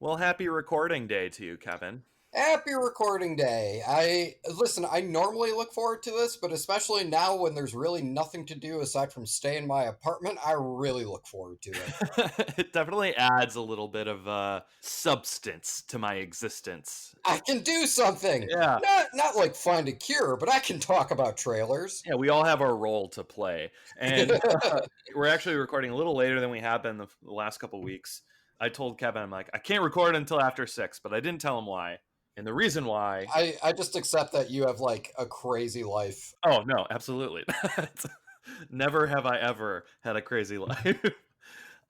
Well, happy recording day to you, Kevin. Happy recording day. I normally look forward to this, but especially now when there's really nothing to do aside from stay in my apartment, I really look forward to it. It definitely adds a little bit of substance to my existence. I can do something. Yeah. Not like find a cure, but I can talk about trailers. Yeah, we all have our role to play. And we're actually recording a little later than we have been the last couple weeks. I told Kevin, I'm like, I can't record until after 6, but I didn't tell him why. And the reason why. I just accept that you have like a crazy life. Oh, no, absolutely. Never have I ever had a crazy life.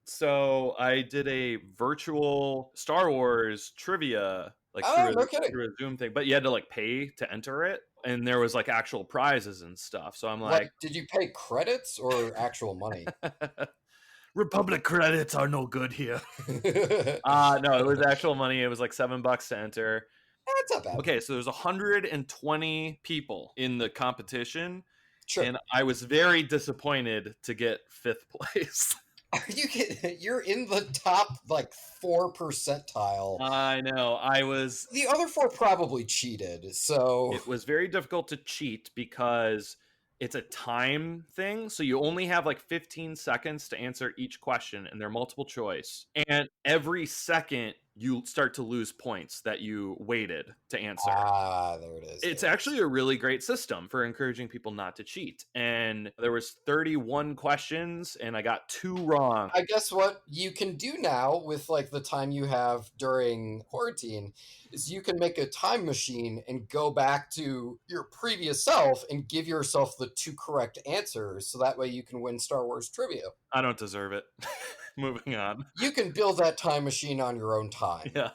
So I did a virtual Star Wars trivia, like Oh, no kidding. through a Zoom thing, but you had to like pay to enter it, and there was like actual prizes and stuff. So I'm like, Did you pay credits or actual money? Republic credits are no good here. That's No, it was actual money. It was like $7 to enter. not bad. Okay, so there's 120 people in the competition, Sure. and I was very disappointed to get 5th place. You're in the top like 4 percentile. I know. I was. The other 4 probably cheated, so It was very difficult to cheat because it's a time thing. So you only have like 15 seconds to answer each question, and they're multiple choice. And every second, you start to lose points that you waited to answer. there it is. It's actually a really great system for encouraging people not to cheat. And there was 31 questions, and I got 2 wrong. I guess what you can do now with like the time you have during quarantine is you can make a time machine and go back to your previous self and give yourself the 2 correct answers so that way you can win Star Wars trivia. I don't deserve it. Moving on. You can build that time machine on your own time. Yeah.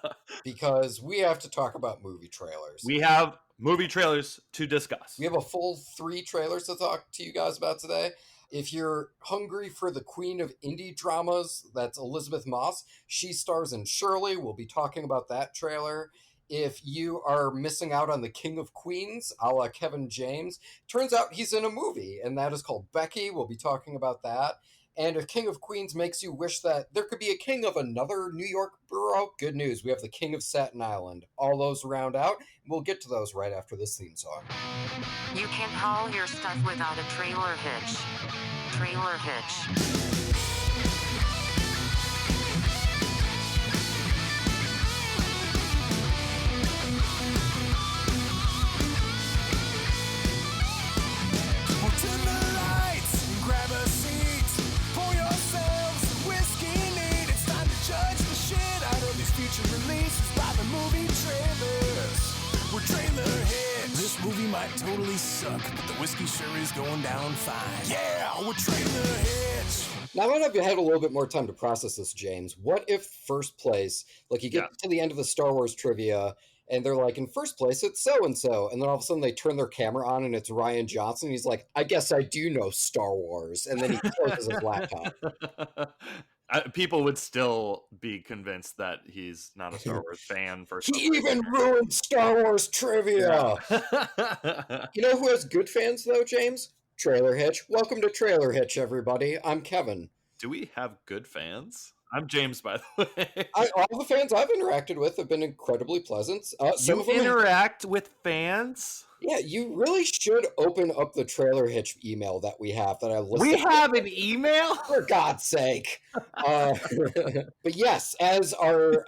Because we have to talk about movie trailers. We have movie trailers to discuss. We have a full 3 trailers to talk to you guys about today. If you're hungry for the queen of indie dramas, that's Elizabeth Moss. She stars in Shirley. We'll be talking about that trailer. If you are missing out on the King of Queens, a la Kevin James, turns out he's in a movie, and that is called Becky. We'll be talking about that. And if King of Queens makes you wish that there could be a king of another New York borough, good news. We have the King of Staten Island. All those round out. We'll get to those right after this theme song. You can't haul your stuff without a trailer hitch. Trailer hitch. This movie might totally suck, but the whiskey sure is going down fine. Yeah, we're trailer hits. Now, I have had a little bit more time to process this, James. What if first place, like you get to the end of the Star Wars trivia, and they're like, in first place, it's so-and-so. And then all of a sudden they turn their camera on and it's Ryan Johnson. He's like, I guess I do know Star Wars. And then he closes his laptop. People would still be convinced that he's not a Star Wars fan. He even ruined Star Wars trivia. Yeah. You know who has good fans, though, James? Trailer Hitch. Welcome to Trailer Hitch, everybody. I'm Kevin. Do we have good fans? I'm James, by the way. All the fans I've interacted with have been incredibly pleasant. Some You of them interact with fans? Yeah, you really should open up the Trailer Hitch email that we have that I listed. We have an email? For God's sake. But yes, as our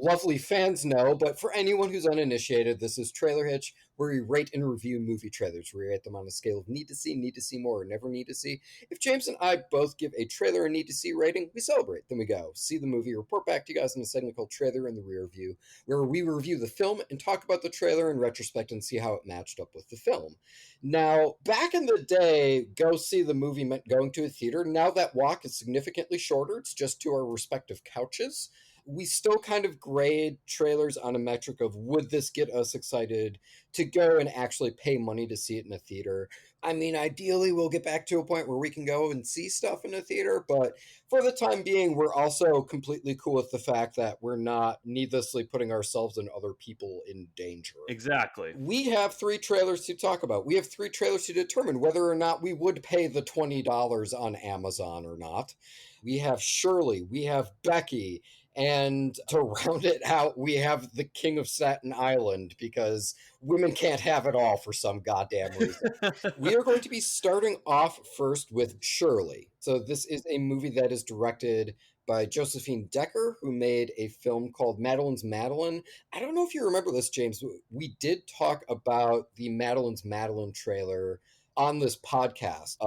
lovely fans know, but for anyone who's uninitiated, this is Trailer Hitch, where we rate and review movie trailers. We rate them on a scale of need to see more, or never need to see. If James and I both give a trailer a need to see rating, we celebrate. Then we go see the movie, report back to you guys in a segment called Trailer in the Rear View, where we review the film and talk about the trailer in retrospect and see how it matched up with the film. Now, back in the day, go see the movie meant going to a theater. Now that walk is significantly shorter. It's just to our respective couches. We still kind of grade trailers on a metric of, would this get us excited to go and actually pay money to see it in a theater? I mean, ideally, we'll get back to a point where we can go and see stuff in a theater, but for the time being, we're also completely cool with the fact that we're not needlessly putting ourselves and other people in danger. Exactly. We have 3 trailers to talk about. We have 3 trailers to determine whether or not we would pay the $20 on Amazon or not. We have Shirley, we have Becky, And to round it out, we have the King of Staten Island, because women can't have it all for some goddamn reason. We are going to be starting off first with Shirley. So this is a movie that is directed by Josephine Decker, who made a film called Madeline's Madeline. I don't know if you remember this, James. We did talk about the Madeline's Madeline trailer on this podcast.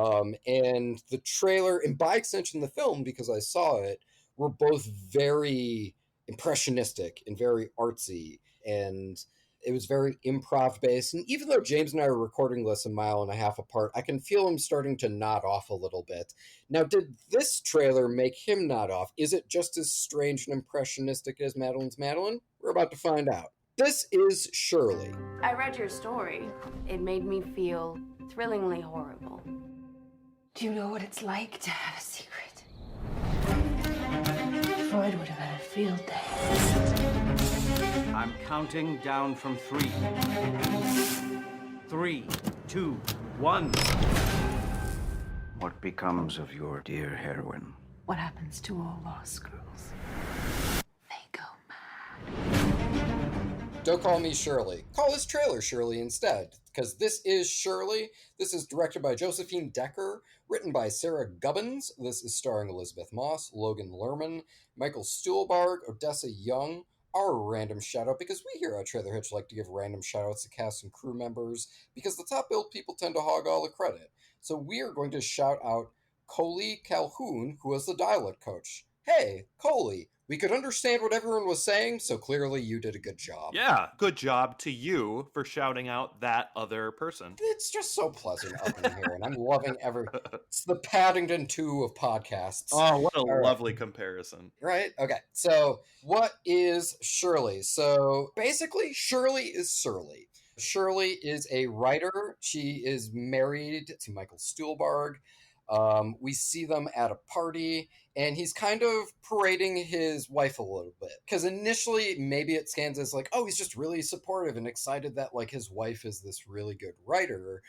And the trailer, and by extension the film, because I saw it, were both very impressionistic and very artsy, and it was very improv based. And even though James and I are recording this a mile and a half apart, I can feel him starting to nod off a little bit. Now, did this trailer make him nod off? Is it just as strange and impressionistic as Madeline's Madeline? We're about to find out. This is Shirley. I read your story. It made me feel thrillingly horrible. Do you know what it's like to have a secret? Freud would have had a field day. I'm counting down from 3. 3, 2, 1. What becomes of your dear heroine? What happens to all lost girls? They go mad. Don't call me Shirley. Call this trailer Shirley instead, because this is Shirley. This is directed by Josephine Decker, written by Sarah Gubbins. This is starring Elizabeth Moss, Logan Lerman, Michael Stuhlbarg, Odessa Young. Our random shout out, because we here at Trailer Hitch like to give random shout outs to cast and crew members, because the top billed people tend to hog all the credit. So we are going to shout out Coley Calhoun, who was the dialect coach. Hey, Coley, we could understand what everyone was saying, so clearly you did a good job. Yeah, good job to you for shouting out that other person. It's just so pleasant up in here, and I'm loving it's the Paddington 2 of podcasts. Oh, what a lovely comparison. Right? Okay, so what is Shirley? So basically, Shirley is Surly. Shirley is a writer. She is married to Michael Stuhlbarg. We see them at a party, and he's kind of parading his wife a little bit. Because initially, maybe it scans as like, oh, he's just really supportive and excited that like his wife is this really good writer.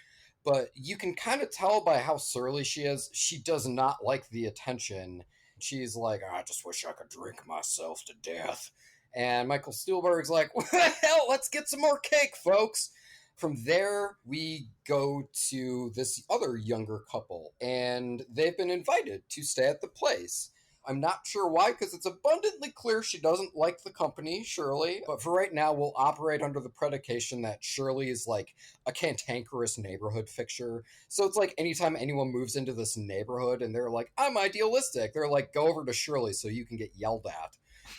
But you can kind of tell by how surly she is, she does not like the attention. She's like, I just wish I could drink myself to death. And Michael Stuhlbarg's like, well, hell, let's get some more cake, folks. From there, we go to this other younger couple, and they've been invited to stay at the place. I'm not sure why, because it's abundantly clear she doesn't like the company, Shirley. But for right now, we'll operate under the predication that Shirley is like a cantankerous neighborhood fixture. So it's like anytime anyone moves into this neighborhood and they're like, I'm idealistic, they're like, go over to Shirley so you can get yelled at.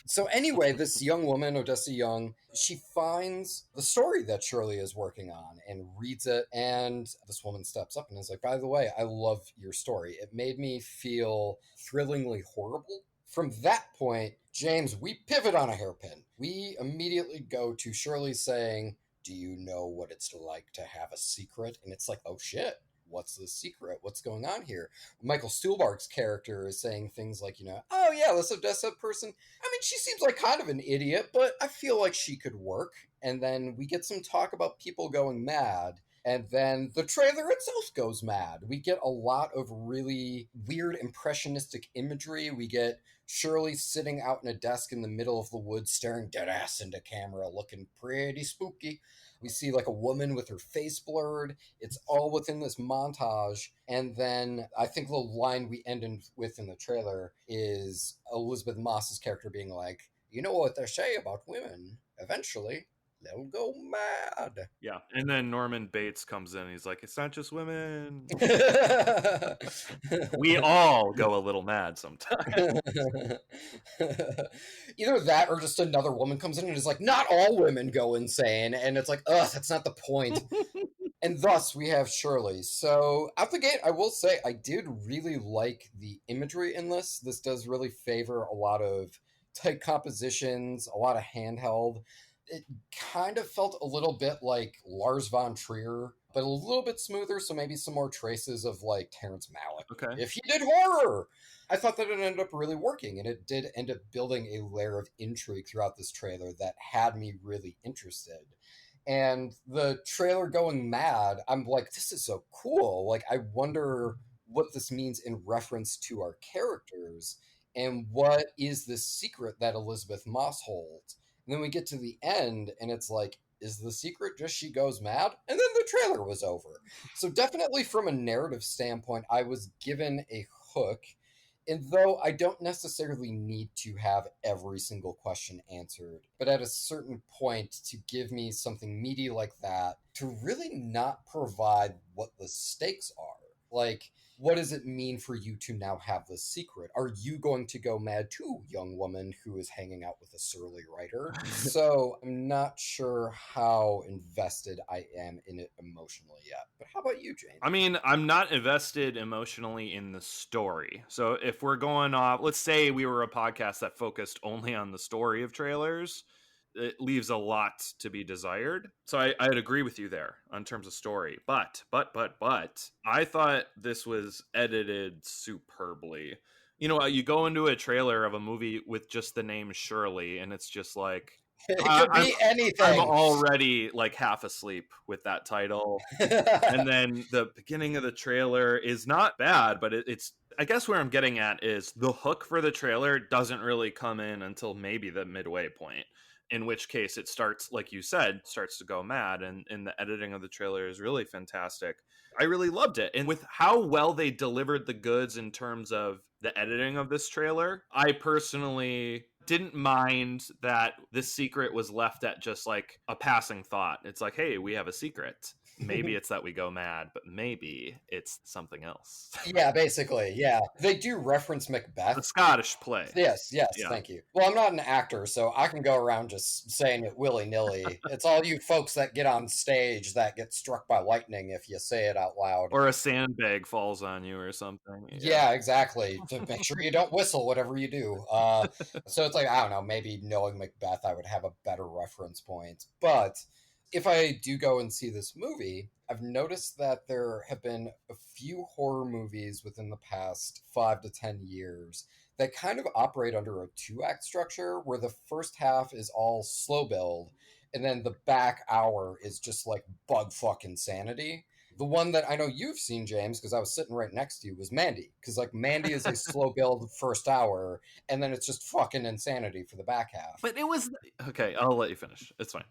So anyway, this young woman, Odessa Young, she finds the story that Shirley is working on and reads it. And this woman steps up and is like, by the way, I love your story. It made me feel thrillingly horrible. From that point, James, we pivot on a hairpin. We immediately go to Shirley saying, do you know what it's like to have a secret? And it's like, oh shit. What's the secret? What's going on here? Michael Stuhlbarg's character is saying things like, oh yeah, this Odessa person, I mean, she seems like kind of an idiot, but I feel like she could work. And then we get some talk about people going mad. And then the trailer itself goes mad. We get a lot of really weird impressionistic imagery. We get Shirley sitting out in a desk in the middle of the woods, staring dead ass into camera, looking pretty spooky. We see like a woman with her face blurred. It's all within this montage. And then I think the line we end with in the trailer is Elizabeth Moss's character being like, you know what they say about women? Eventually, they'll go mad. Yeah. And then Norman Bates comes in and he's like, it's not just women. We all go a little mad sometimes. Either that or just another woman comes in and is like, not all women go insane. And it's like, ugh, that's not the point. And thus we have Shirley. So out the gate, I will say I did really like the imagery in this. This does really favor a lot of tight compositions, a lot of handheld. It kind of felt a little bit like Lars von Trier, but a little bit smoother, so maybe some more traces of like Terrence Malick. Okay. If he did horror! I thought that it ended up really working, and it did end up building a layer of intrigue throughout this trailer that had me really interested. And the trailer going mad, I'm like, this is so cool. Like, I wonder what this means in reference to our characters. And what is the secret that Elizabeth Moss holds? And then we get to the end, and it's like, is the secret just she goes mad? And then the trailer was over. So definitely from a narrative standpoint, I was given a hook. And though I don't necessarily need to have every single question answered, but at a certain point to give me something meaty like that, to really not provide what the stakes are. Like, what does it mean for you to now have the secret? Are you going to go mad too, young woman who is hanging out with a surly writer? So I'm not sure how invested I am in it emotionally yet. But how about you, James? I mean, I'm not invested emotionally in the story. So if we're going off, let's say we were a podcast that focused only on the story of trailers, it leaves a lot to be desired. So I'd agree with you there in terms of story. But I thought this was edited superbly. You know, you go into a trailer of a movie with just the name Shirley, and it's just like, It could be anything. I'm already like half asleep with that title. And then the beginning of the trailer is not bad, but it's, I guess where I'm getting at is the hook for the trailer doesn't really come in until maybe the midway point. In which case it starts, like you said, starts to go mad, and the editing of the trailer is really fantastic. I really loved it. And with how well they delivered the goods in terms of the editing of this trailer, I personally didn't mind that the secret was left at just like a passing thought. It's like, hey, we have a secret. Maybe it's that we go mad, but maybe it's something else. Yeah, basically, yeah. They do reference Macbeth. The Scottish play. Yes, Yeah. thank you. Well, I'm not an actor, so I can go around just saying it willy-nilly. It's all you folks that get on stage that get struck by lightning if you say it out loud. Or a sandbag falls on you or something. Yeah, exactly. To make sure you don't whistle, whatever you do. So it's like, I don't know, maybe knowing Macbeth, I would have a better reference point. But if I do go and see this movie, I've noticed that there have been a few horror movies within the past 5 to 10 years that kind of operate under a 2-act structure where the first half is all slow build and then the back hour is just like bug fuck insanity. The one that I know you've seen, James, because I was sitting right next to you, was Mandy. Because, like, Mandy is a slow build first hour, and then it's just fucking insanity for the back half. But it was... Okay, I'll let you finish. It's fine.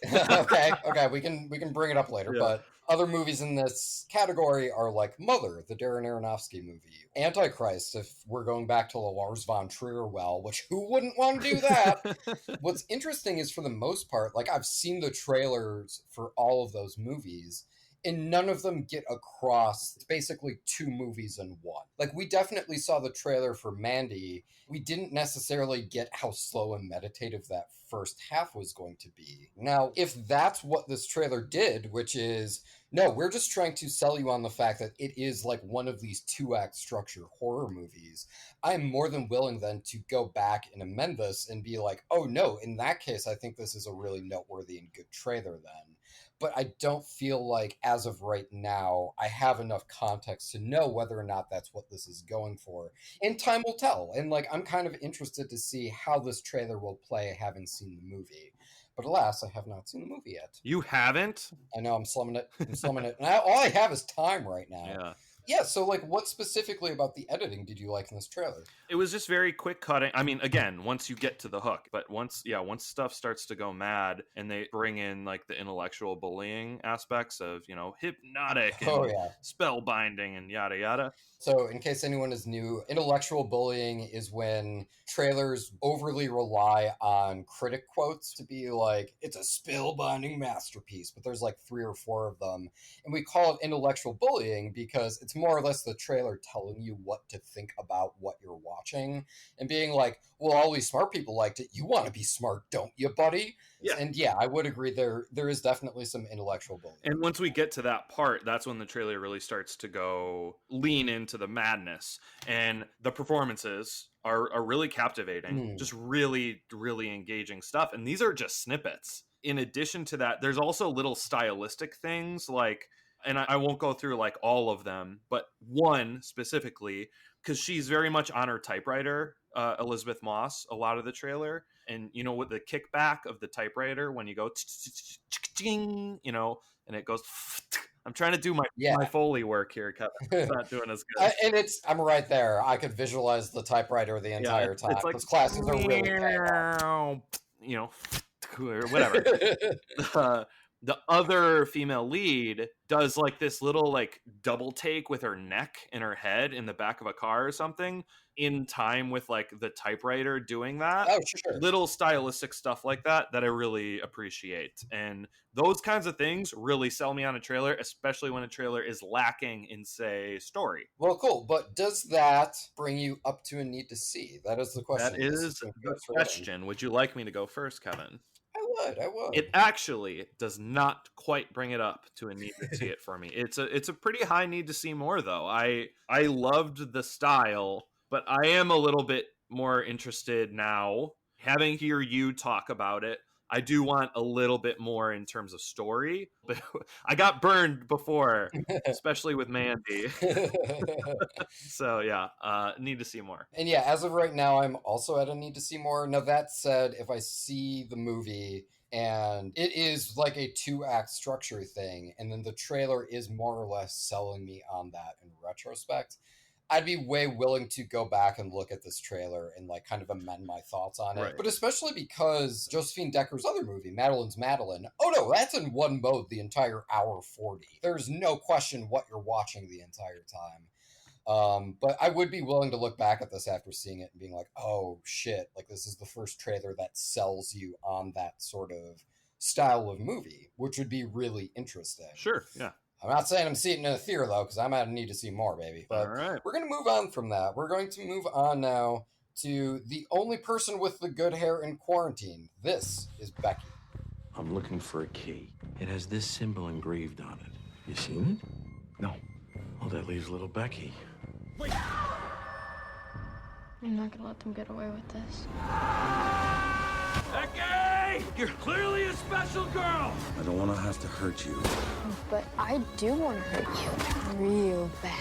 okay, we can bring it up later. Yeah. But other movies in this category are like Mother, the Darren Aronofsky movie, Antichrist, if we're going back to the Lars von Trier well, which who wouldn't want to do that? What's interesting is, for the most part, like, I've seen the trailers for all of those movies, and none of them get across. It's basically 2 movies in one. Like, we definitely saw the trailer for Mandy. We didn't necessarily get how slow and meditative that first half was going to be. Now, if that's what this trailer did, which is, no, we're just trying to sell you on the fact that it is like one of these 2-act structure horror movies, I'm more than willing then to go back and amend this and be like, oh no, in that case, I think this is a really noteworthy and good trailer then. But I don't feel like, as of right now, I have enough context to know whether or not that's what this is going for. And time will tell. And, like, I'm kind of interested to see how this trailer will play, having seen the movie. But alas, I have not seen the movie yet. You haven't? I know, I'm slumming it. And all I have is time right now. Yeah. Yeah, so, like, what specifically about the editing did you like in this trailer? It was just very quick cutting. I mean, again, once you get to the hook, but once stuff starts to go mad and they bring in like the intellectual bullying aspects of, you know, hypnotic and spellbinding and yada yada. So, in case anyone is new, intellectual bullying is when trailers overly rely on critic quotes to be like, it's a spellbinding masterpiece, but there's like 3 or 4 of them. And we call it intellectual bullying because it's more or less the trailer telling you what to think about what you're watching and being like, well, all these smart people liked it. You want to be smart, don't you, buddy? Yeah. And yeah, I would agree there is definitely some intellectual bullying. And once we get to that part, that's when the trailer really starts to go lean into the madness. And the performances are really captivating. Just really, really engaging stuff. And these are just snippets. In addition to that, there's also little stylistic things like, and I won't go through like all of them, but one specifically, because she's very much on her typewriter, Elizabeth Moss, a lot of the trailer. And, you know, with the kickback of the typewriter, when you go, you know, and it goes I'm trying to do my Foley work here, Kevin. It's not doing as good. And I'm right there. I could visualize the typewriter the entire time. It's like those classes are really you know, or whatever. The other female lead does like this little like double take with her neck and her head in the back of a car or something in time with like the typewriter doing that. Oh, sure. Little stylistic stuff like that I really appreciate. And those kinds of things really sell me on a trailer, especially when a trailer is lacking in, say, story. Well, cool. But does that bring you up to a need to see? That is the question. That is the question. Would you like me to go first, Kevin? I would. It actually does not quite bring it up to a need to see it for me. It's a pretty high need to see more, though. I loved the style, but I am a little bit more interested now. Having hear you talk about it, I do want a little bit more in terms of story. But I got burned before, especially with Mandy. So yeah, need to see more. And yeah, as of right now, I'm also at a need to see more. Now that said, if I see the movie and it is like a 2-act structure thing, and then the trailer is more or less selling me on that in retrospect, I'd be way willing to go back and look at this trailer and like kind of amend my thoughts on it. Right. But especially because Josephine Decker's other movie, Madeline's Madeline, oh no, that's in one mode the entire hour 40. There's no question what you're watching the entire time. But I would be willing to look back at this after seeing it and being like, oh shit, like this is the first trailer that sells you on that sort of style of movie, which would be really interesting. Sure, yeah. I'm not saying I'm seeing it in a theater, though, because I'm going to need to see more, baby. But all right. We're going to move on from that. We're going to move on now to the only person with the good hair in quarantine. This is Becky. I'm looking for a key. It has this symbol engraved on it. You seen it? No. Well, that leaves little Becky. Wait. I'm not going to let them get away with this. Becky! You're clearly a special girl! I don't want to have to hurt you. But I do want to hurt you real bad.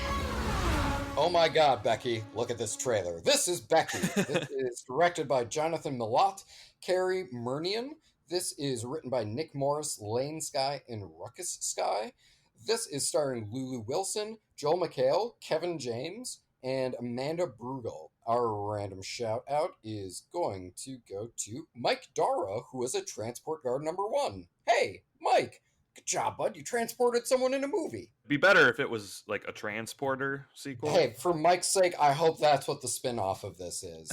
Oh my God, Becky, look at this trailer. This is Becky. This is directed by Jonathan Milott, Carrie Murnian. This is written by Nick Morris, Lane Skye, and Ruckus Skye. This is starring Lulu Wilson, Joel McHale, Kevin James, and Amanda Brugel. Our random shout out is going to go to Mike Dara, who is a transport guard number 1. Hey, Mike, good job, bud. You transported someone in a movie. It'd be better if it was like a transporter sequel. Hey, for Mike's sake, I hope that's what the spin-off of this is.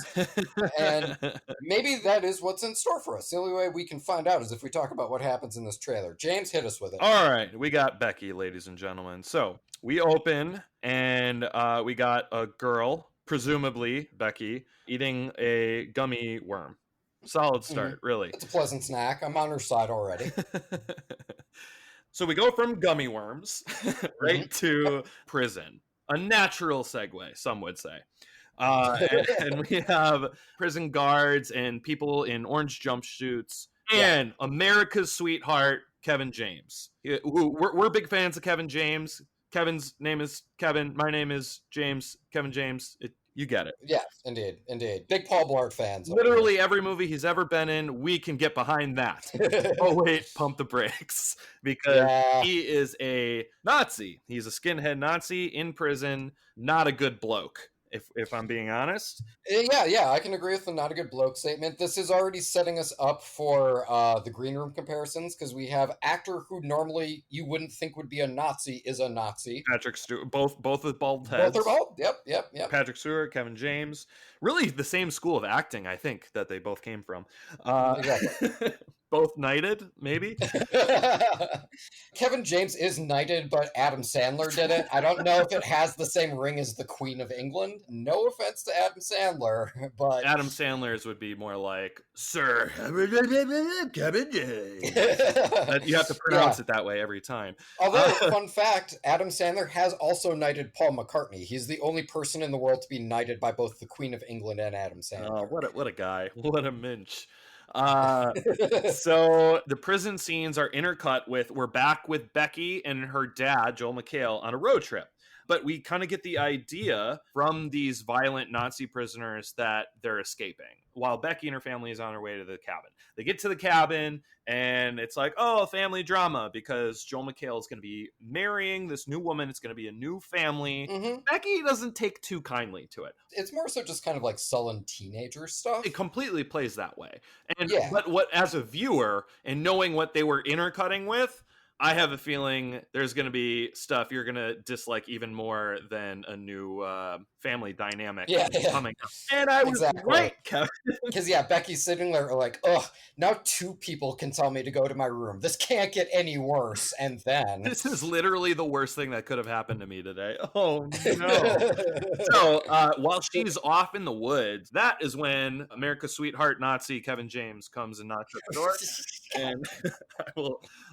And maybe that is what's in store for us. The only way we can find out is if we talk about what happens in this trailer. James, hit us with it. All right, we got Becky, ladies and gentlemen. So we open and we got a girl, presumably Becky, eating a gummy worm. Solid start, really. It's a pleasant snack. I'm on her side already. So we go from gummy worms right to prison. A natural segue, some would say. And we have prison guards and people in orange jumpsuits and America's sweetheart, Kevin James. We're big fans of Kevin James. Kevin's name is Kevin. My name is James. Kevin James. You get it. Yes, indeed. Big Paul Blart fans. Literally every movie he's ever been in, we can get behind that. Oh, wait, pump the brakes. Because he is a Nazi. He's a skinhead Nazi in prison. Not a good bloke, if I'm being honest. Yeah, I can agree with the not a good bloke statement. This is already setting us up for the green room comparisons, because we have actor who normally you wouldn't think would be a Nazi is a Nazi. Patrick Stewart, both with bald heads. Both are bald. Yep. Patrick Stewart, Kevin James, really the same school of acting, I think, that they both came from. Exactly. Both knighted, maybe. Kevin James is knighted, but Adam Sandler did it. I don't know if it has the same ring as the Queen of England. No offense to Adam Sandler, but Adam Sandler's would be more like Sir Kevin James. You have to pronounce it that way every time. Although, fun fact, Adam Sandler has also knighted Paul McCartney. He's the only person in the world to be knighted by both the Queen of England and Adam Sandler. What a guy. What a minch. So the prison scenes are intercut with, we're back with Becky and her dad, Joel McHale, on a road trip. But we kind of get the idea from these violent Nazi prisoners that they're escaping while Becky and her family is on her way to the cabin. They get to the cabin and it's like, oh, family drama, because Joel McHale is going to be marrying this new woman. It's going to be a new family. Becky doesn't take too kindly to it. It's more so just kind of like sullen teenager stuff. It completely plays that way. And Yeah. But what, as a viewer and knowing what they were intercutting with, I have a feeling there's going to be stuff you're going to dislike even more than a new family dynamic coming up. And I was right, Kevin. Because, Becky's sitting there like, ugh, now two people can tell me to go to my room. This can't get any worse. And then... This is literally the worst thing that could have happened to me today. Oh, no. So, while she's off in the woods, that is when America's sweetheart Nazi Kevin James comes and knocks at the door. And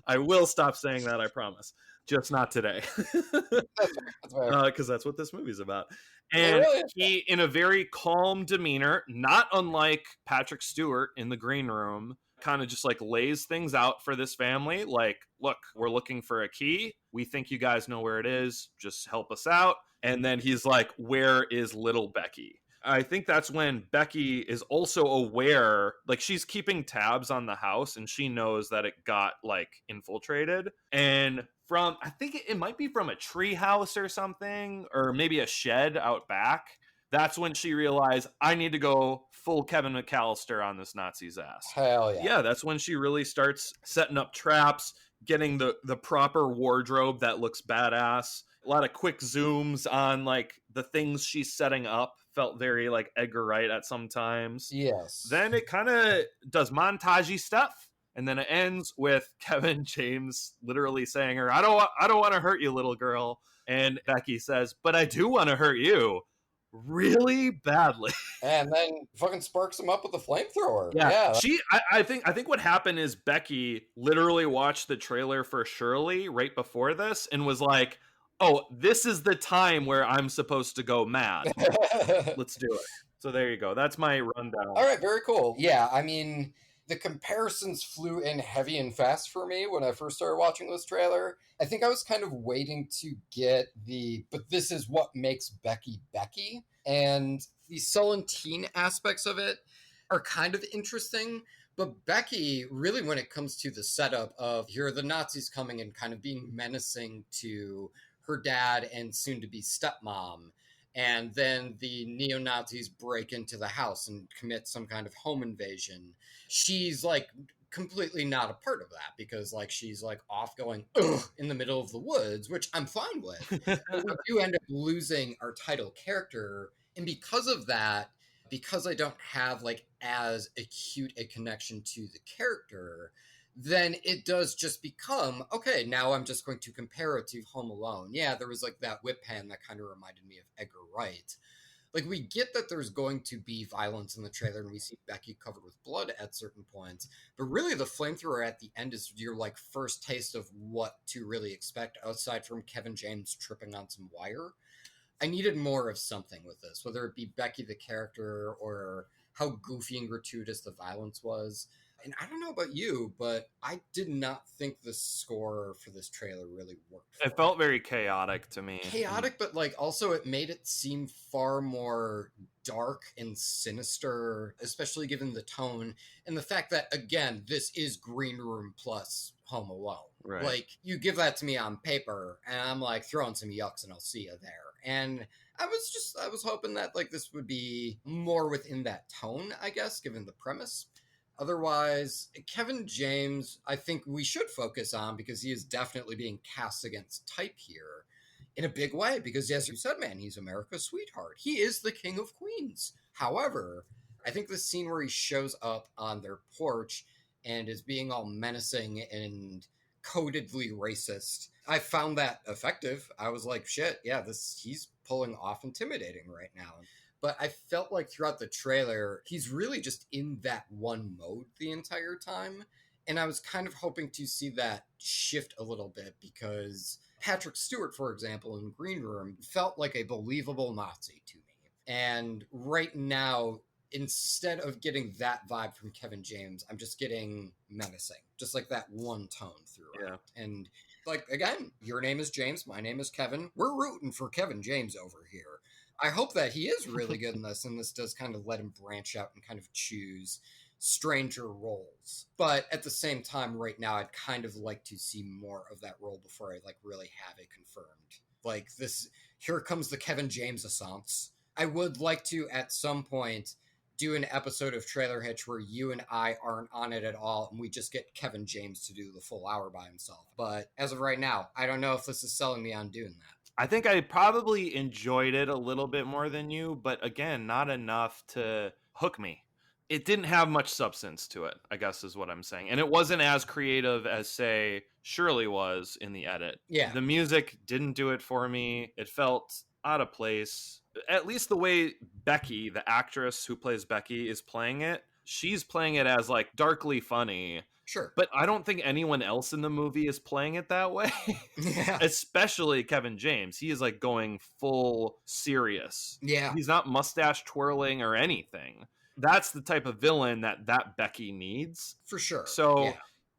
I will stop saying that, I promise. Just not today. Because that's what this movie's about. And he, in a very calm demeanor, not unlike Patrick Stewart in The Green Room, kind of just like lays things out for this family. Like, look, we're looking for a key. We think you guys know where it is. Just help us out. And then he's like, where is little Becky? I think that's when Becky is also aware, like she's keeping tabs on the house and she knows that it got like infiltrated. And from, I think it might be from a tree house or something, or maybe a shed out back. That's when she realized, I need to go full Kevin McAllister on this Nazi's ass. Hell yeah. Yeah, that's when she really starts setting up traps, getting the proper wardrobe that looks badass. A lot of quick zooms on like the things she's setting up. Felt very like Edgar Wright at some times. Yes. Then it kind of does montagey stuff. And then it ends with Kevin James literally saying her, I don't want to hurt you, little girl. And Becky says, but I do want to hurt you really badly. And then fucking sparks him up with a flamethrower. Yeah. I think what happened is Becky literally watched the trailer for Shirley right before this and was like, oh, this is the time where I'm supposed to go mad. Let's do it. So there you go. That's my rundown. All right, very cool. Yeah, I mean, the comparisons flew in heavy and fast for me when I first started watching this trailer. I think I was kind of waiting to get but this is what makes Becky Becky. And the sullen teen aspects of it are kind of interesting. But Becky, really, when it comes to the setup of here are the Nazis coming and kind of being menacing to her dad and soon-to-be stepmom, and then the neo-Nazis break into the house and commit some kind of home invasion. She's like completely not a part of that because like she's like off going in the middle of the woods, which I'm fine with. But we do end up losing our title character, and because of that, because I don't have like as acute a connection to the character, then it does just become, okay, now I'm just going to compare it to Home Alone. Yeah, there was like that whip hand that kind of reminded me of Edgar Wright. Like, we get that there's going to be violence in the trailer, and we see Becky covered with blood at certain points, but really the flamethrower at the end is your, like, first taste of what to really expect, aside from Kevin James tripping on some wire. I needed more of something with this, whether it be Becky the character, or how goofy and gratuitous the violence was. And I don't know about you, but I did not think the score for this trailer really worked. It felt very chaotic to me. Chaotic, but like also it made it seem far more dark and sinister, especially given the tone and the fact that, again, this is Green Room plus Home Alone. Right. Like, you give that to me on paper, and I'm like throwing some yucks and I'll see you there. And I was hoping that like this would be more within that tone, I guess, given the premise. Otherwise, Kevin James, I think we should focus on because he is definitely being cast against type here in a big way. Because as you said, man, he's America's sweetheart. He is the King of Queens. However, I think the scene where he shows up on their porch and is being all menacing and codedly racist, I found that effective. I was like, shit, yeah, he's pulling off intimidating right now. But I felt like throughout the trailer, he's really just in that one mode the entire time. And I was kind of hoping to see that shift a little bit because Patrick Stewart, for example, in Green Room, felt like a believable Nazi to me. And right now, instead of getting that vibe from Kevin James, I'm just getting menacing, just like that one tone throughout. Yeah. And like, again, your name is James, my name is Kevin. We're rooting for Kevin James over here. I hope that he is really good in this, and this does kind of let him branch out and kind of choose stranger roles. But at the same time, right now, I'd kind of like to see more of that role before I like really have it confirmed. Like this, here comes the Kevin Jamesaissance. I would like to, at some point, do an episode of Trailer Hitch where you and I aren't on it at all, and we just get Kevin James to do the full hour by himself. But as of right now, I don't know if this is selling me on doing that. I think I probably enjoyed it a little bit more than you, but again, not enough to hook me. It didn't have much substance to it, I guess is what I'm saying. And it wasn't as creative as, say, Shirley was in the edit. Yeah. The music didn't do it for me. It felt out of place. At least the way Becky, the actress who plays Becky, is playing it, she's playing it as like darkly funny. Sure. But I don't think anyone else in the movie is playing it that way. Yeah. Especially Kevin James. He is like going full serious. Yeah. He's not mustache twirling or anything. That's the type of villain that Becky needs. For sure. So yeah.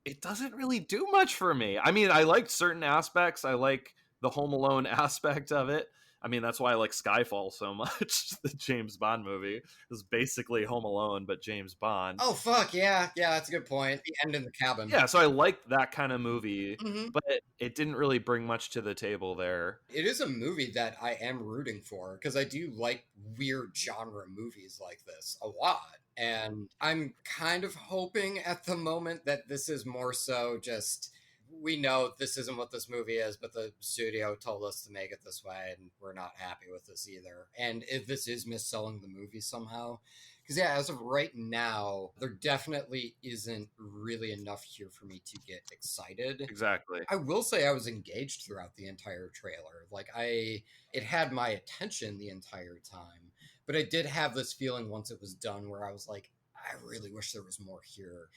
It doesn't really do much for me. I mean, I liked certain aspects. I like the Home Alone aspect of it. I mean, that's why I like Skyfall so much. The James Bond movie is basically Home Alone, but James Bond. Oh, fuck, yeah. Yeah, that's a good point. The end in the cabin. Yeah, so I liked that kind of movie, Mm-hmm. but it didn't really bring much to the table there. It is a movie that I am rooting for, because I do like weird genre movies like this a lot. And I'm kind of hoping at the moment that this is more so just... we know this isn't what this movie is, but the studio told us to make it this way, and we're not happy with this either. And if this is mis-selling the movie somehow, because yeah, as of right now, there definitely isn't really enough here for me to get excited. Exactly. I will say I was engaged throughout the entire trailer. Like it had my attention the entire time, but I did have this feeling once it was done where I was like, I really wish there was more here.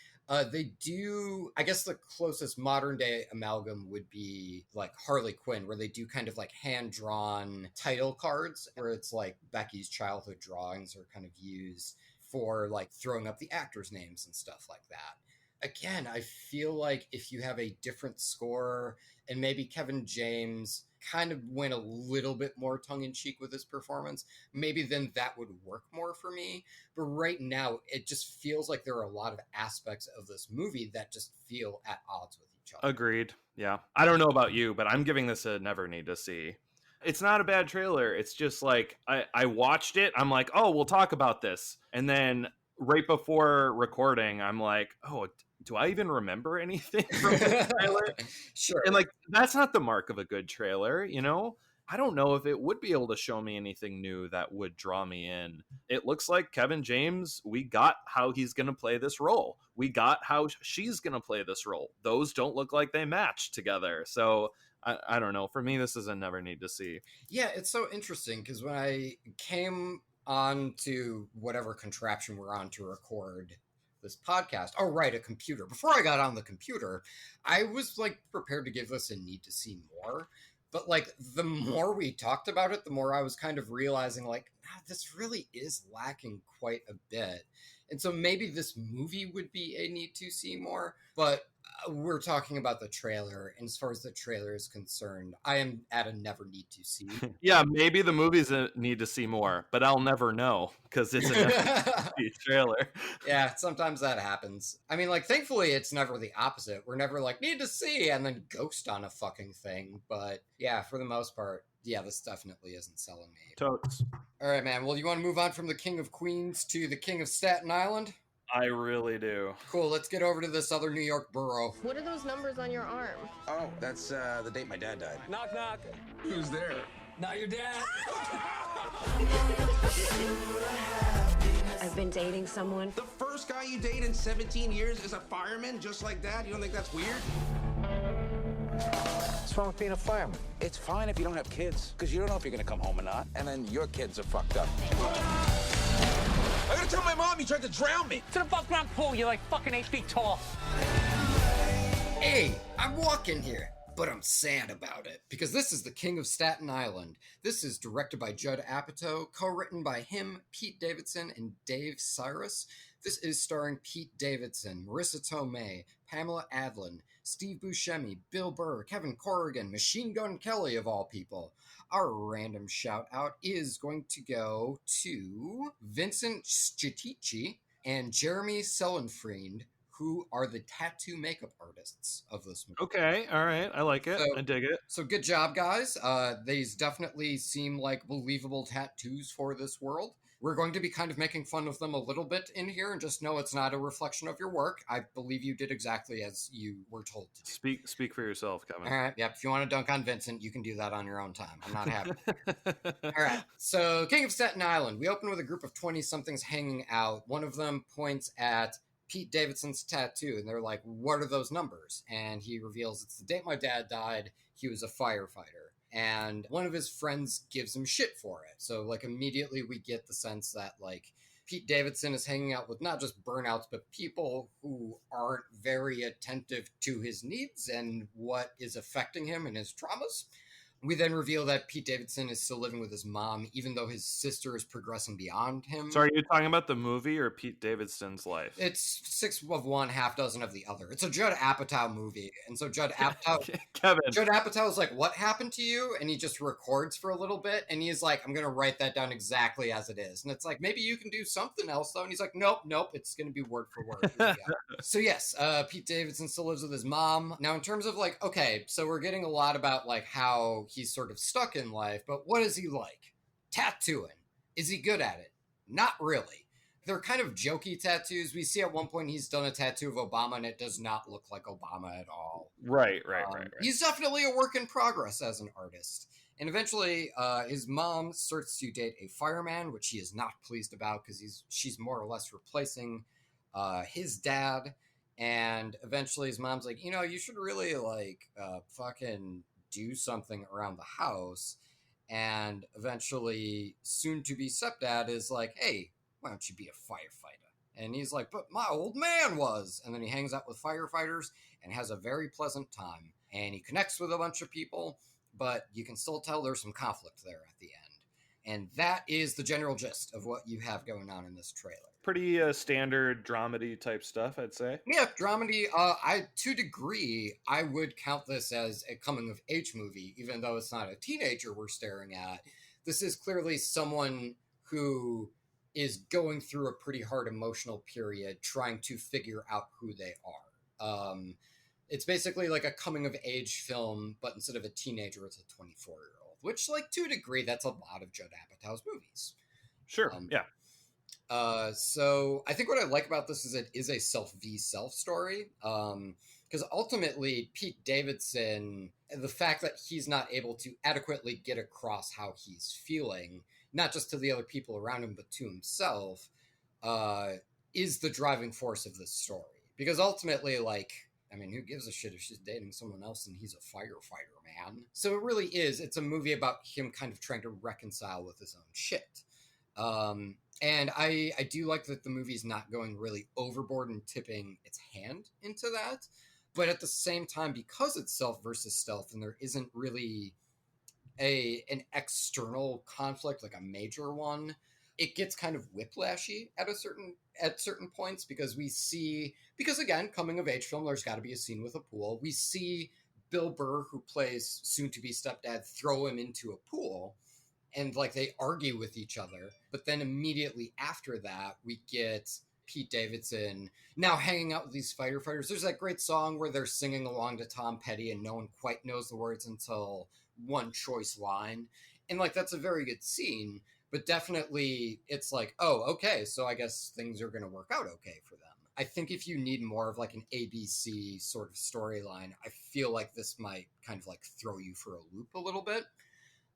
They do, I guess the closest modern day amalgam would be like Harley Quinn, where they do kind of like hand-drawn title cards, where it's like Becky's childhood drawings are kind of used for like throwing up the actors' names and stuff like that. Again, I feel like if you have a different score and maybe Kevin James kind of went a little bit more tongue-in-cheek with his performance, maybe then that would work more for me. But right now, it just feels like there are a lot of aspects of this movie that just feel at odds with each other. Agreed. Yeah. I don't know about you, but I'm giving this a never need to see. It's not a bad trailer. It's just like, I watched it. I'm like, oh, we'll talk about this. And then right before recording, I'm like, oh, do I even remember anything from the trailer? Sure. And like, that's not the mark of a good trailer, you know? I don't know if it would be able to show me anything new that would draw me in. It looks like Kevin James, we got how he's going to play this role. We got how she's going to play this role. Those don't look like they match together. So I don't know. For me, this is a never need to see. Yeah, it's so interesting because when I came on to whatever contraption we're on to record this podcast, oh right, a computer, before I got on the computer, I was like prepared to give this a need to see more, but like the more we talked about it, the more I was kind of realizing like, this really is lacking quite a bit. And so maybe this movie would be a need to see more, but we're talking about the trailer, and as far as the trailer is concerned, I am at a never need to see. Yeah, maybe the movies need to see more, but I'll never know because it's a never need to see trailer. Yeah, sometimes that happens. I mean, like, thankfully, it's never the opposite. We're never like, need to see, and then ghost on a fucking thing. But yeah, for the most part, yeah, this definitely isn't selling me. Totes. All right, man. Well, you want to move on from the King of Queens to the King of Staten Island? I really do. Cool, let's get over to this other New York borough. What are those numbers on your arm? Oh, that's the date my dad died. Knock, knock. Who's there? Not your dad. I've been dating someone. The first guy you date in 17 years is a fireman, just like that? You don't think that's weird? What's wrong with being a fireman? It's fine if you don't have kids, because you don't know if you're going to come home or not, and then your kids are fucked up. I gotta tell my mom you tried to drown me. To the above ground pool, you're like fucking 8 feet tall. Hey, I'm walking here. but I'm sad about it, because this is The King of Staten Island. This is directed by Judd Apatow, co-written by him, Pete Davidson, and Dave Cyrus. This is starring Pete Davidson, Marissa Tomei, Pamela Adlon, Steve Buscemi, Bill Burr, Kevin Corrigan, Machine Gun Kelly, of all people. Our random shout-out is going to go to Vincent Schitici and Jeremy Sellenfried, who are the tattoo makeup artists of this movie. Okay, all right, I like it. I dig it. So good job, guys. These definitely seem like believable tattoos for this world. We're going to be kind of making fun of them a little bit in here, and just know it's not a reflection of your work. I believe you did exactly as you were told to do. Speak for yourself, Kevin. All right, yep. If you want to dunk on Vincent, you can do that on your own time. I'm not happy. All right, so King of Staten Island. We open with a group of 20-somethings hanging out. One of them points at Pete Davidson's tattoo, and they're like, what are those numbers? And he reveals it's the date my dad died. He was a firefighter. And one of his friends gives him shit for it. So, like, immediately we get the sense that, like, Pete Davidson is hanging out with not just burnouts, but people who aren't very attentive to his needs and what is affecting him and his traumas. We then reveal that Pete Davidson is still living with his mom, even though his sister is progressing beyond him. So are you talking about the movie or Pete Davidson's life? It's 6 of one, half dozen of the other. It's a Judd Apatow movie. And so Judd Apatow... Judd Apatow is like, what happened to you? And he just records for a little bit. And he's like, I'm going to write that down exactly as it is. And it's like, maybe you can do something else, though. And he's like, nope, it's going to be word for word. Here we go. So yes, Pete Davidson still lives with his mom. Now, in terms of like, okay, so we're getting a lot about like how he's sort of stuck in life, but what is he like? Tattooing. Is he good at it? Not really. They're kind of jokey tattoos. We see at one point he's done a tattoo of Obama, and it does not look like Obama at all. Right. He's definitely a work in progress as an artist. And eventually, his mom starts to date a fireman, which he is not pleased about because she's more or less replacing his dad. And eventually, his mom's like, you should really like fucking do something around the house. And eventually, soon-to-be stepdad is like, hey, why don't you be a firefighter? And he's like, but my old man was. And then he hangs out with firefighters and has a very pleasant time. And he connects with a bunch of people, but you can still tell there's some conflict there at the end. And that is the general gist of what you have going on in this trailer. Pretty standard dramedy type stuff, I'd say. Yeah, dramedy. To a degree, I would count this as a coming-of-age movie, even though it's not a teenager we're staring at. This is clearly someone who is going through a pretty hard emotional period, trying to figure out who they are. It's basically like a coming-of-age film, but instead of a teenager, it's a 24-year-old, which, like, to a degree, that's a lot of Judd Apatow's movies. Sure, yeah. So I think what I like about this is it is a self v self story. Because ultimately, Pete Davidson, the fact that he's not able to adequately get across how he's feeling, not just to the other people around him, but to himself, is the driving force of this story. Because ultimately, like, I mean, who gives a shit if she's dating someone else and he's a firefighter, man? So it really is. It's a movie about him kind of trying to reconcile with his own shit. And I do like that the movie's not going really overboard and tipping its hand into that. But at the same time, because it's self versus stealth and there isn't really an external conflict, like a major one, it gets kind of whiplashy at certain points because again, coming of age film, there's got to be a scene with a pool. We see Bill Burr, who plays soon-to-be stepdad, throw him into a pool. And, like, they argue with each other. But then immediately after that, we get Pete Davidson now hanging out with these firefighters. There's that great song where they're singing along to Tom Petty and no one quite knows the words until one choice line. And, like, that's a very good scene. But definitely it's like, oh, okay, so I guess things are going to work out okay for them. I think if you need more of, like, an ABC sort of storyline, I feel like this might kind of, like, throw you for a loop a little bit.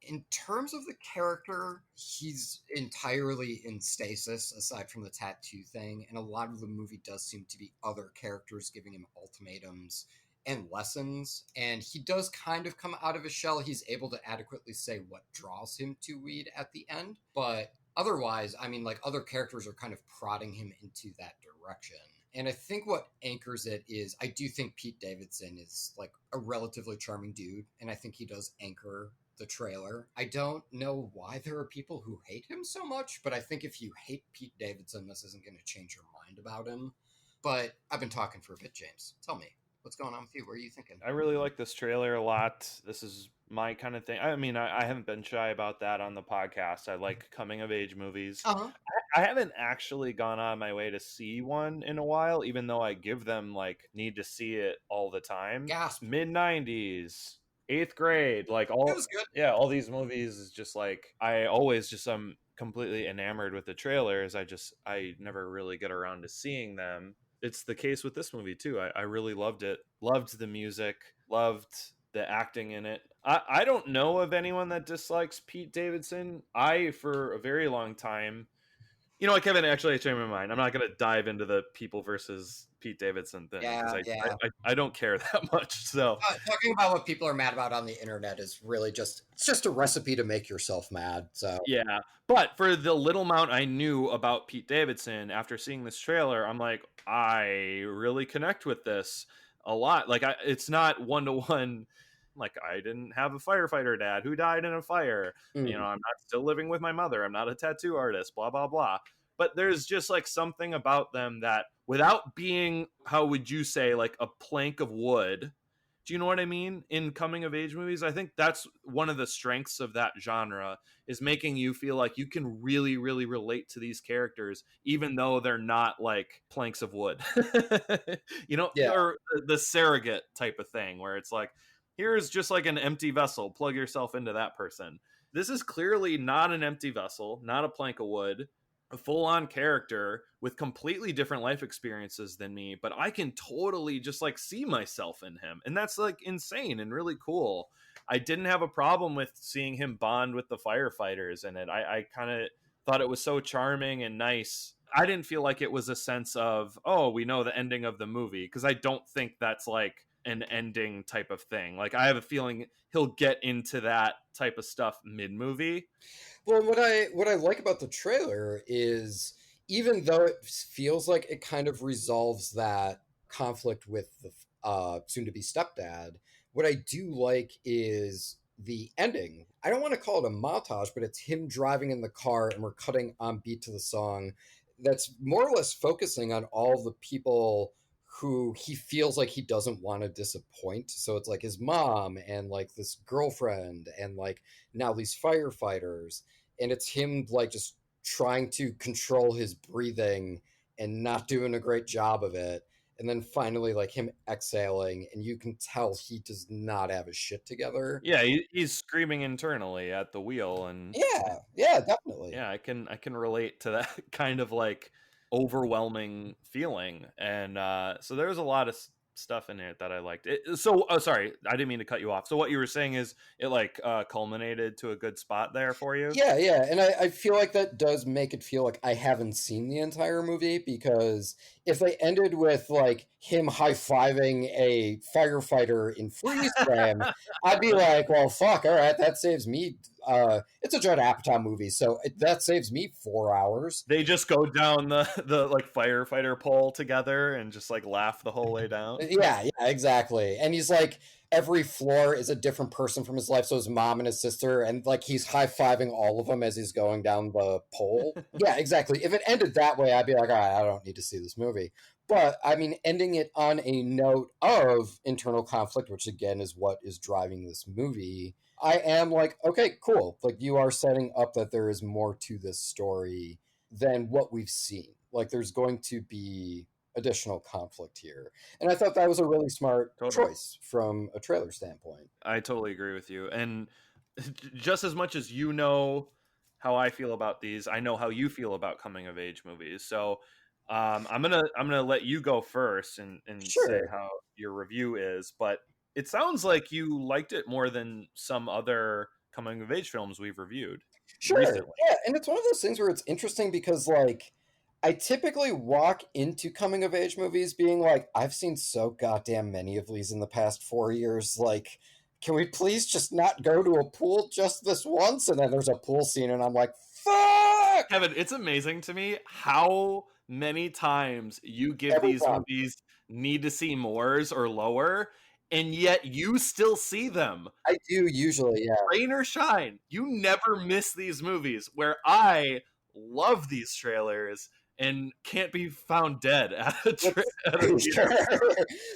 In terms of the character, he's entirely in stasis, aside from the tattoo thing, and a lot of the movie does seem to be other characters giving him ultimatums and lessons, and he does kind of come out of his shell. He's able to adequately say what draws him to weed at the end, but otherwise, I mean, like, other characters are kind of prodding him into that direction. And I think what anchors it is, I do think Pete Davidson is like a relatively charming dude, and I think he does anchor the trailer. I don't know why there are people who hate him so much, but I think if you hate Pete Davidson, this isn't going to change your mind about him. But I've been talking for a bit, James. Tell me, what's going on with you? What are you thinking? I really like this trailer a lot. This is my kind of thing. I mean, I haven't been shy about that on the podcast. I like coming of age movies. Uh-huh. I haven't actually gone on my way to see one in a while, even though I give them like need to see it all the time. Gasp. Mid-90s, 8th grade, like all, It was good. Yeah, all these movies is just like, I always just am completely enamored with the trailers. I never really get around to seeing them. It's the case with this movie too. I really loved it. Loved the music. Loved the acting in it. I don't know of anyone that dislikes Pete Davidson. For a very long time, you know what, Kevin, actually I changed my mind. I'm not going to dive into the people versus Pete Davidson thing, because I don't care that much. So talking about what people are mad about on the internet is really it's just a recipe to make yourself mad. So yeah, but for the little amount I knew about Pete Davidson after seeing this trailer, I'm like, I really connect with this a lot. Like, it's not one-to-one. Like, I didn't have a firefighter dad who died in a fire. You know, I'm not still living with my mother. I'm not a tattoo artist, blah, blah, blah. But there's just like something about them that, without being, how would you say, like a plank of wood, do you know what I mean? In coming of age movies, I think that's one of the strengths of that genre, is making you feel like you can really, really relate to these characters, even though they're not like planks of wood, you know, or the surrogate type of thing, where it's like, here's just like an empty vessel, plug yourself into that person. This is clearly not an empty vessel, not a plank of wood, a full-on character with completely different life experiences than me, but I can totally just like see myself in him. And that's like insane and really cool. I didn't have a problem with seeing him bond with the firefighters in it. I kind of thought it was so charming and nice. I didn't feel like it was a sense of, oh, we know the ending of the movie, because I don't think that's like an ending type of thing. Like, I have a feeling he'll get into that type of stuff mid-movie. Well, what I like about the trailer is, even though it feels like it kind of resolves that conflict with the soon-to-be stepdad, what I do like is the ending. I don't want to call it a montage, but it's him driving in the car and we're cutting on beat to the song that's more or less focusing on all the people who he feels like he doesn't want to disappoint. So it's like his mom and like this girlfriend and like now these firefighters. And it's him like just trying to control his breathing and not doing a great job of it. And then finally like him exhaling, and you can tell he does not have his shit together. Yeah, he's screaming internally at the wheel. And yeah, definitely. Yeah, I can relate to that kind of like overwhelming feeling. And so there's a lot of stuff in it that I liked. Sorry, I didn't mean to cut you off. So what you were saying is it like culminated to a good spot there for you? Yeah. And I feel like that does make it feel like I haven't seen the entire movie, because if they ended with like him high-fiving a firefighter in freeze frame, I'd be like, well, fuck, all right, that saves me. It's a Judd Apatow movie, so that saves me 4 hours. They just go down the like firefighter pole together and just like laugh the whole way down. Yeah, exactly. And he's like, every floor is a different person from his life. So his mom and his sister, and like he's high-fiving all of them as he's going down the pole. Yeah, exactly. If it ended that way, I'd be like, all right, I don't need to see this movie. But I mean, ending it on a note of internal conflict, which again is what is driving this movie, I am like, okay, cool. Like, you are setting up that there is more to this story than what we've seen. Like, there's going to be additional conflict here. And I thought that was a really smart choice from a trailer standpoint. I totally agree with you. And just as much as you know how I feel about these, I know how you feel about coming of age movies. So I'm gonna let you go first and Sure. say how your review is. But it sounds like you liked it more than some other coming of age films we've reviewed. Sure. Recently. Yeah, and it's one of those things where it's interesting because, like, I typically walk into coming of age movies being like, I've seen so goddamn many of these in the past 4 years. Like, can we please just not go to a pool just this once? And then there's a pool scene, and I'm like, fuck! Kevin, it's amazing to me how many times you give Every these time. movies need to see mores or lower, and yet you still see them. I do usually, yeah. Rain or shine, you never miss these movies, where I love these trailers and can't be found dead at a theater.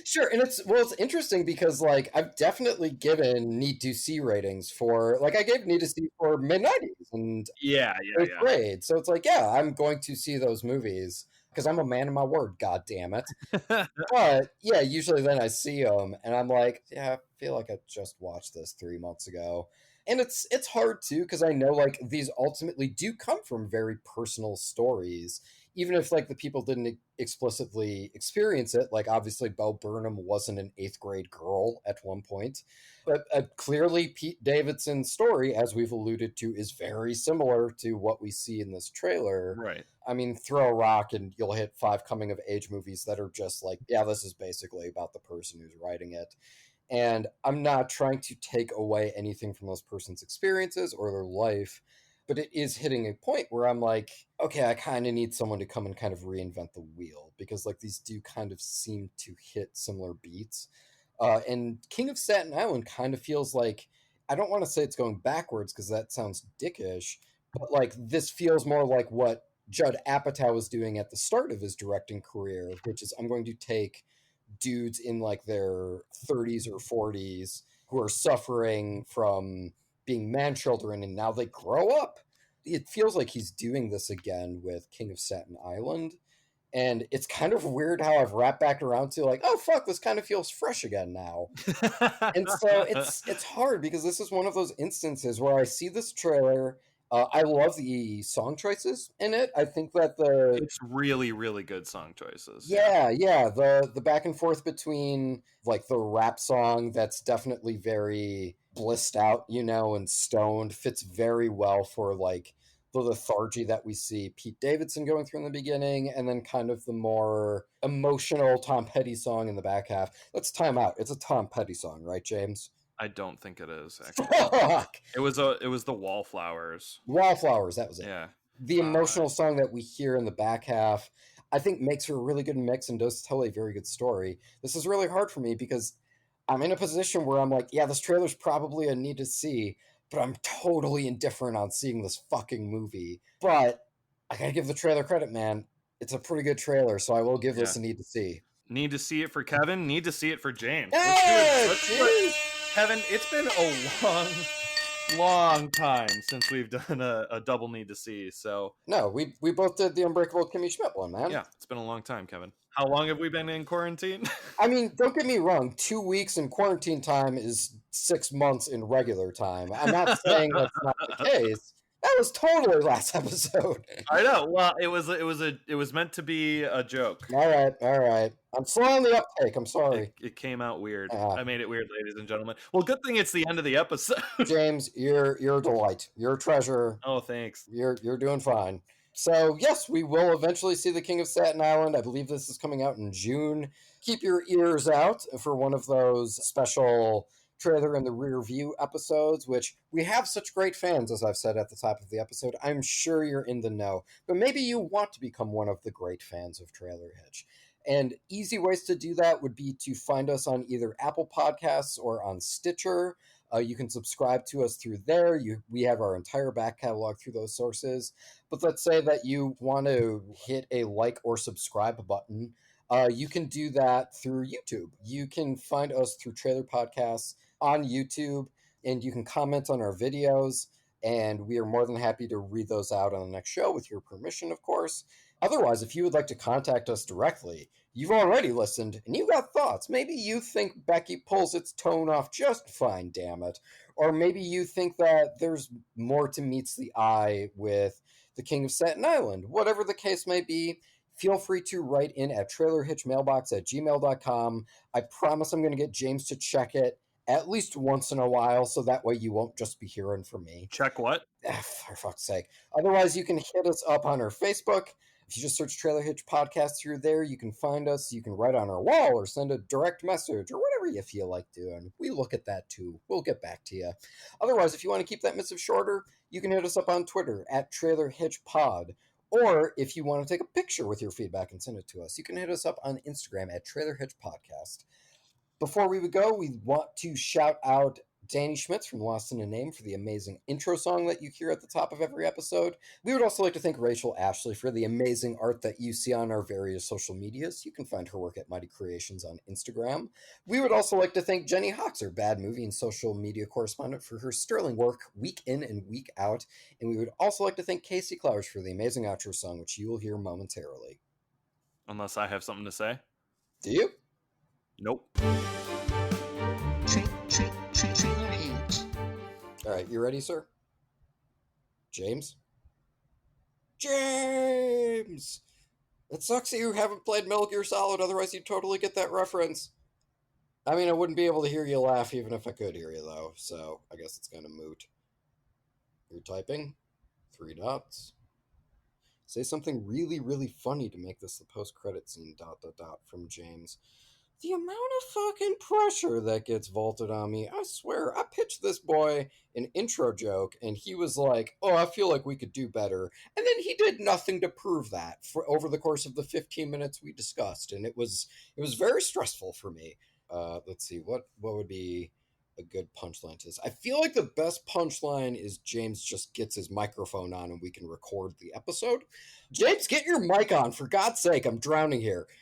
Sure, and it's interesting because like I've definitely given need to see ratings for, like, I gave need to see for mid-90s and Yeah. eighth grade, so it's like, yeah, I'm going to see those movies because I'm a man of my word, god damn it. But yeah, usually then I see them and I'm like, yeah, I feel like I just watched this 3 months ago. And it's hard too, because I know like these ultimately do come from very personal stories, even if like the people didn't explicitly experience it. Like obviously Bo Burnham wasn't an 8th grade girl at one point, but clearly Pete Davidson's story, as we've alluded to, is very similar to what we see in this trailer. Right. I mean, throw a rock and you'll hit 5 coming of age movies that are just like, yeah, this is basically about the person who's writing it. And I'm not trying to take away anything from those person's experiences or their life, but it is hitting a point where I'm like, okay, I kind of need someone to come and kind of reinvent the wheel, because like these do kind of seem to hit similar beats. And King of Staten Island kind of feels like, I don't want to say it's going backwards because that sounds dickish, but like this feels more like what Judd Apatow was doing at the start of his directing career, which is, I'm going to take dudes in like their 30s or 40s who are suffering from being man children and now they grow up. It feels like he's doing this again with King of Staten Island. And it's kind of weird how I've wrapped back around to like, oh fuck, this kind of feels fresh again now. And so it's hard because this is one of those instances where I see this trailer. I love the song choices in it. I think that it's really, really good song choices. Yeah. The back and forth between like the rap song that's definitely very blissed out, and stoned, fits very well for like the lethargy that we see Pete Davidson going through in the beginning, and then kind of the more emotional Tom Petty song in the back half. Let's time out. It's a Tom Petty song, right, James? I don't think it is, actually. Fuck! It was the Wallflowers. Wallflowers, that was it. Yeah. The emotional song that we hear in the back half, I think makes for a really good mix and does tell a very good story. This is really hard for me because I'm in a position where I'm like, yeah, this trailer's probably a need to see, but I'm totally indifferent on seeing this fucking movie. But I gotta give the trailer credit, man. It's a pretty good trailer, so I will give this a need to see. Need to see it for Kevin, need to see it for James. Let's do it. Kevin, it's been a long time since we've done a double need to see, so... No, we both did the Unbreakable Kimmy Schmidt one, man. Yeah, it's been a long time, Kevin. How long have we been in quarantine? I mean, don't get me wrong, 2 weeks in quarantine time is 6 months in regular time. I'm not saying that's not the case. That was totally last episode. I know. Well, it was meant to be a joke. All right. I'm slow on the uptake. I'm sorry. It came out weird. I made it weird, ladies and gentlemen. Well, good thing it's the end of the episode. James, you're a delight. You're a treasure. Oh, thanks. You're doing fine. So yes, we will eventually see the King of Staten Island. I believe this is coming out in June. Keep your ears out for one of those special trailer in the rear view episodes, which we have such great fans, as I've said at the top of the episode. I'm sure you're in the know, but maybe you want to become one of the great fans of Trailer Hitch. And easy ways to do that would be to find us on either Apple Podcasts or on Stitcher. You can subscribe to us through there. We have our entire back catalog through those sources. But let's say that you want to hit a like or subscribe button. You can do that through YouTube. You can find us through Trailer Podcasts on YouTube, and you can comment on our videos, and we are more than happy to read those out on the next show with your permission, of course. Otherwise, if you would like to contact us directly, you've already listened and you've got thoughts. Maybe you think Becky pulls its tone off just fine, damn it. Or maybe you think that there's more to meets the eye with the King of Staten Island. Whatever the case may be, feel free to write in at trailerhitchmailbox@gmail.com. I promise I'm going to get James to check it at least once in a while, so that way you won't just be hearing from me. Check what? For fuck's sake. Otherwise, you can hit us up on our Facebook. If you just search Trailer Hitch Podcast through there, you can find us. You can write on our wall or send a direct message or whatever you feel like doing. We look at that too. We'll get back to you. Otherwise, if you want to keep that missive shorter, you can hit us up on Twitter at Trailer Hitch Pod. Or if you want to take a picture with your feedback and send it to us, you can hit us up on Instagram at Trailer Hitch Podcast. Before we would go, we want to shout out Danny Schmitz from Lost in a Name for the amazing intro song that you hear at the top of every episode. We would also like to thank Rachel Ashley for the amazing art that you see on our various social medias. You can find her work at Mighty Creations on Instagram. We would also like to thank Jenny Hawks, our bad movie and social media correspondent, for her sterling work week in and week out. And we would also like to thank Casey Clowers for the amazing outro song, which you will hear momentarily. Unless I have something to say. Do you? Nope. All right, you ready, sir? James? James! It sucks that you haven't played Metal Gear Solid, otherwise you'd totally get that reference. I mean, I wouldn't be able to hear you laugh even if I could hear you, though, so I guess it's kind of moot. You're typing? 3 dots. Say something really, really funny to make this the post-credit scene, ... from James. The amount of fucking pressure that gets vaulted on me, I swear, I pitched this boy an intro joke, and he was like, oh, I feel like we could do better. And then he did nothing to prove that for over the course of the 15 minutes we discussed, and it was very stressful for me. Let's see, what would be a good punchline to this? I feel like the best punchline is James just gets his microphone on and we can record the episode. James, get your mic on, for God's sake, I'm drowning here.